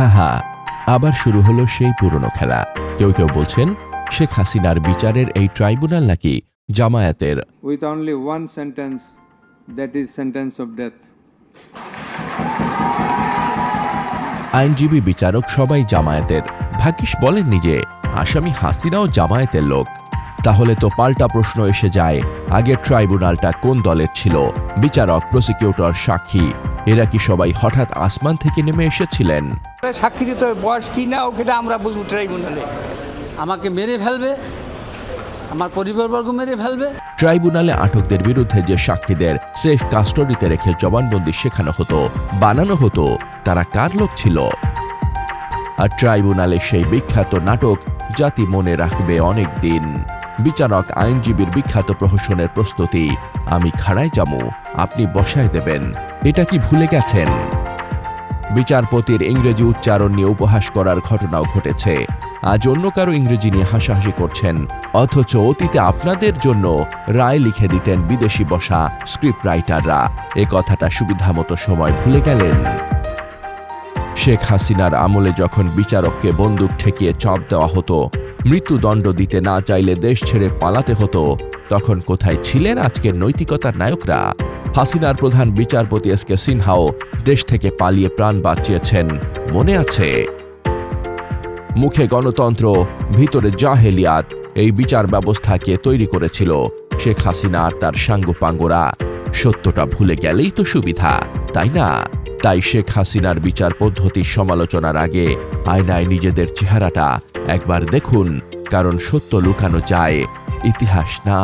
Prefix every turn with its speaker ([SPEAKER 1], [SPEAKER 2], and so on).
[SPEAKER 1] আহা, আবার শুরু হলো সেই পুরনো খেলা। কেউ কেউ বলছেন শেখ হাসিনার বিচারের এই ট্রাইব্যুনাল নাকি জামায়াতের।
[SPEAKER 2] with only one sentence, that is sentence of death.
[SPEAKER 1] আইনজীবী বিচারক সবাই জামায়াতের। ভাগ্যিস বলেননি যে আসামি হাসিনাও জামায়াতের লোক। তাহলে তো পাল্টা প্রশ্ন এসে যায়, আগের ট্রাইব্যুনালটা কোন দলের ছিল? বিচারক, প্রসিকিউটর, সাক্ষী এরা কি সবাই হঠাৎ আসমান থেকে নেমে এসেছিলেন?
[SPEAKER 3] সাক্ষী দিতে বয়স কি না ওটা আমরা বুঝবো ট্রাইব্যুনালে।
[SPEAKER 4] আমাকে মেরে ফেলবে, আমার পরিবারবর্গ মেরে ফেলবে।
[SPEAKER 1] ট্রাইব্যুনালে আটকদের বিরুদ্ধে যে সাক্ষীদের সেফ কাস্টডিতে রেখে জবানবন্দি শেখানো হতো, বানানো হতো, তারা কার লোক ছিল? আর ট্রাইব্যুনালে সেই বিখ্যাত নাটক জাতি মনে রাখবে অনেক দিন। বিচারক আইনজীবীর বিখ্যাত প্রহসনের প্রস্তুতি, আমি খাড়ায় যামু, আপনি বসায় দেবেন, এটা কি ভুলে গেছেন? বিচারপতির ইংরেজি উচ্চারণ নিয়ে উপহাস করার ঘটনাও ঘটেছে। আজ অন্য কারো ইংরেজি নিয়ে হাসাহাসি করছেন, অথচ অতীতে আপনাদের জন্য রায় লিখে দিতেন বিদেশি বসা স্ক্রিপ্ট রাইটাররা। এ কথাটা সুবিধামতো সময় ভুলে গেলেন। শেখ হাসিনার আমলে যখন বিচারককে বন্দুক ঠেকিয়ে চাপ দেওয়া হতো, মৃত্যুদণ্ড দিতে না চাইলে দেশ ছেড়ে পালাতে হতো, তখন কোথায় ছিলেন আজকের নৈতিকতার নায়করা? হাসিনার প্রধান বিচারপতি এসকে সিনহাও দেশ থেকে পালিয়ে প্রাণ বাঁচিয়েছেন, মনে আছে? মুখে গণতন্ত্র, ভিতরে জাহেলিয়াত, এই বিচার ব্যবস্থাকে তৈরি করেছিল শেখ হাসিনা আর তার সাঙ্গপাঙ্গরা। সত্যটা ভুলে গেলেই তো সুবিধা, তাই না? তাই শেখ হাসিনার বিচার পদ্ধতির সমালোচনার আগে আয়নায় নিজেদের চেহারাটা একবার দেখুন, কারণ সত্য লুকানো যায়, ইতিহাস না।